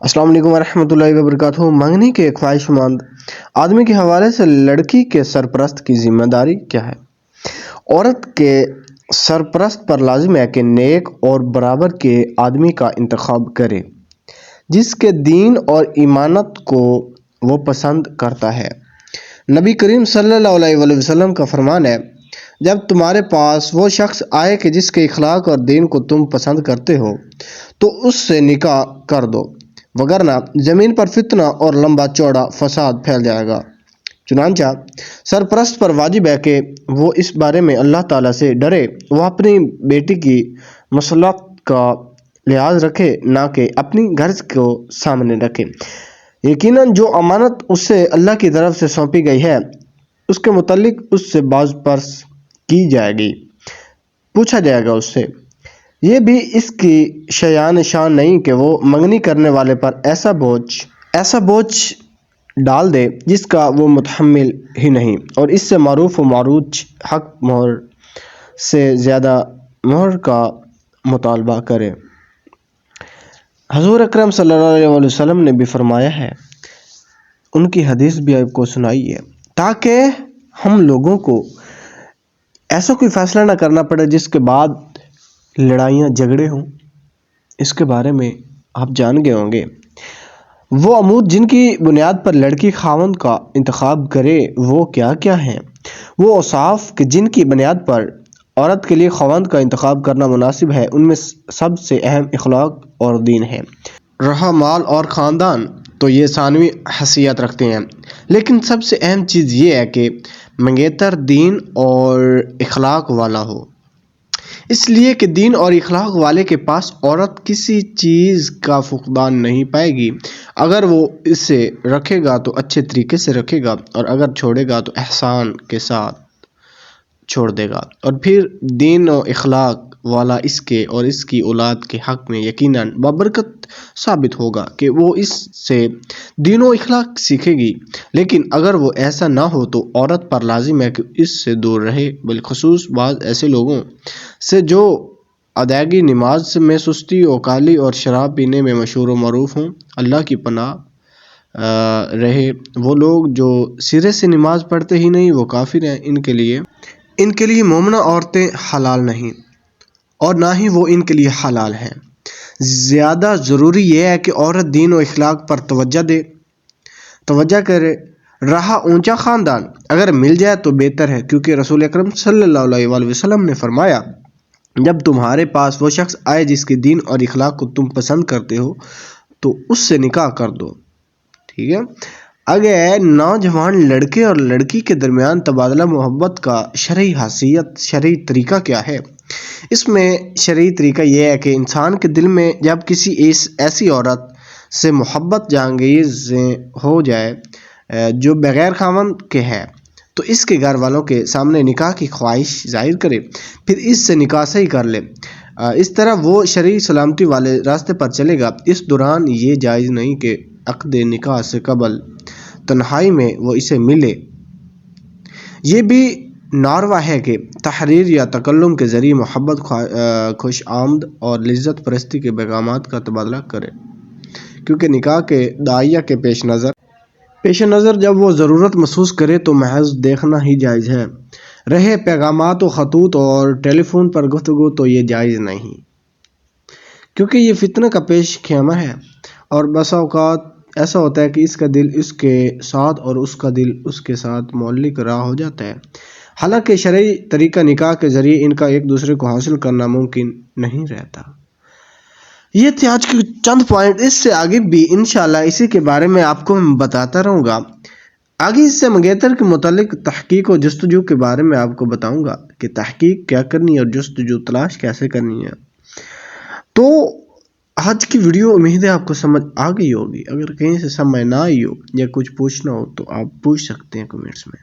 السلام علیکم ورحمۃ اللہ وبرکاتہ۔ منگنی کے خواہش مند آدمی کے حوالے سے لڑکی کے سرپرست کی ذمہ داری کیا ہے؟ عورت کے سرپرست پر لازم ہے کہ نیک اور برابر کے آدمی کا انتخاب کرے جس کے دین اور ایمانت کو وہ پسند کرتا ہے۔ نبی کریم صلی اللہ علیہ وآلہ وسلم کا فرمان ہے، جب تمہارے پاس وہ شخص آئے کہ جس کے اخلاق اور دین کو تم پسند کرتے ہو تو اس سے نکاح کر دو، وگرنہ زمین پر فتنہ اور لمبا چوڑا فساد پھیل جائے گا۔ چنانچہ سرپرست پر واجب ہے کہ وہ اس بارے میں اللہ تعالیٰ سے ڈرے، وہ اپنی بیٹی کی مصلحت کا لحاظ رکھے، نہ کہ اپنی غرض کو سامنے رکھے۔ یقیناً جو امانت اسے اللہ کی طرف سے سونپی گئی ہے اس کے متعلق اس سے باز پرس کی جائے گی، پوچھا جائے گا اس سے۔ یہ بھی اس کی شان نہیں کہ وہ منگنی کرنے والے پر ایسا بوجھ ڈال دے جس کا وہ متحمل ہی نہیں، اور اس سے معروف و معروج حق مہر سے زیادہ مہر کا مطالبہ کرے۔ حضور اکرم صلی اللہ علیہ وسلم نے بھی فرمایا ہے، ان کی حدیث بھی آپ کو سنائی ہے، تاکہ ہم لوگوں کو ایسا کوئی فیصلہ نہ کرنا پڑے جس کے بعد لڑائیاں جھگڑے ہوں۔ اس کے بارے میں آپ جان گئے ہوں گے۔ وہ امور جن کی بنیاد پر لڑکی خاوند کا انتخاب کرے وہ کیا کیا ہیں؟ وہ اوصاف کہ جن کی بنیاد پر عورت کے لیے خاوند کا انتخاب کرنا مناسب ہے، ان میں سب سے اہم اخلاق اور دین ہے۔ رہا مال اور خاندان تو یہ ثانوی حیثیت رکھتے ہیں، لیکن سب سے اہم چیز یہ ہے کہ منگیتر دین اور اخلاق والا ہو، اس لیے کہ دین اور اخلاق والے کے پاس عورت کسی چیز کا فقدان نہیں پائے گی۔ اگر وہ اسے رکھے گا تو اچھے طریقے سے رکھے گا، اور اگر چھوڑے گا تو احسان کے ساتھ چھوڑ دے گا، اور پھر دین و اخلاق والا اس کے اور اس کی اولاد کے حق میں یقیناً بابرکت ثابت ہوگا کہ وہ اس سے دین و اخلاق سیکھے گی۔ لیکن اگر وہ ایسا نہ ہو تو عورت پر لازم ہے کہ اس سے دور رہے، بالخصوص بعض ایسے لوگوں سے جو ادائیگی نماز میں سستی، اوکالی اور شراب پینے میں مشہور و معروف ہوں۔ اللہ کی پناہ رہے وہ لوگ جو سرے سے نماز پڑھتے ہی نہیں، وہ کافر ہیں۔ ان کے لیے مومنہ عورتیں حلال نہیں، اور نہ ہی وہ ان کے لیے حلال ہیں۔ زیادہ ضروری یہ ہے کہ عورت دین و اخلاق پر توجہ کرے۔ رہا اونچا خاندان، اگر مل جائے تو بہتر ہے، کیونکہ رسول اکرم صلی اللہ علیہ وآلہ وسلم نے فرمایا، جب تمہارے پاس وہ شخص آئے جس کے دین اور اخلاق کو تم پسند کرتے ہو تو اس سے نکاح کر دو۔ ٹھیک ہے۔ اگر نوجوان لڑکے اور لڑکی کے درمیان تبادلہ محبت کا شرعی طریقہ کیا ہے؟ اس میں شرعی طریقہ یہ ہے کہ انسان کے دل میں جب کسی ایسی عورت سے محبت جہانگیز ہو جائے جو بغیر خاوند کے ہے تو اس کے گھر والوں کے سامنے نکاح کی خواہش ظاہر کرے، پھر اس سے نکاح صحیح کر لے۔ اس طرح وہ شرعی سلامتی والے راستے پر چلے گا۔ اس دوران یہ جائز نہیں کہ عقد نکاح سے قبل تنہائی میں وہ اسے ملے۔ یہ بھی ناروا ہے کہ تحریر یا تکلم کے ذریعے محبت، خوش آمد اور لذت پرستی کے پیغامات کا تبادلہ کرے، کیونکہ نکاح کے داعیہ کے پیش نظر جب وہ ضرورت محسوس کرے تو محض دیکھنا ہی جائز ہے۔ رہے پیغامات و خطوط اور ٹیلی فون پر گفتگو تو یہ جائز نہیں، کیونکہ یہ فتنہ کا پیش خیمہ ہے، اور بسا اوقات ایسا ہوتا ہے کہ اس کا دل اس کے ساتھ اور اس کا دل اس کے ساتھ معلق رہا ہو جاتا ہے، حالانکہ شرعی طریقہ نکاح کے ذریعے ان کا ایک دوسرے کو حاصل کرنا ممکن نہیں رہتا۔ یہ تھے آج کے چند پوائنٹ، اس سے آگے بھی انشاءاللہ اسی کے بارے میں آپ کو بتاتا رہوں گا۔ آگے اس سے منگیتر کے متعلق تحقیق و جستجو کے بارے میں آپ کو بتاؤں گا کہ تحقیق کیا کرنی ہے اور جستجو تلاش کیسے کرنی ہے۔ تو آج کی ویڈیو امید ہے آپ کو سمجھ آ گئی ہوگی۔ اگر کہیں سے سمجھ نہ آئی ہو یا کچھ پوچھنا ہو تو آپ پوچھ سکتے ہیں کمنٹس میں۔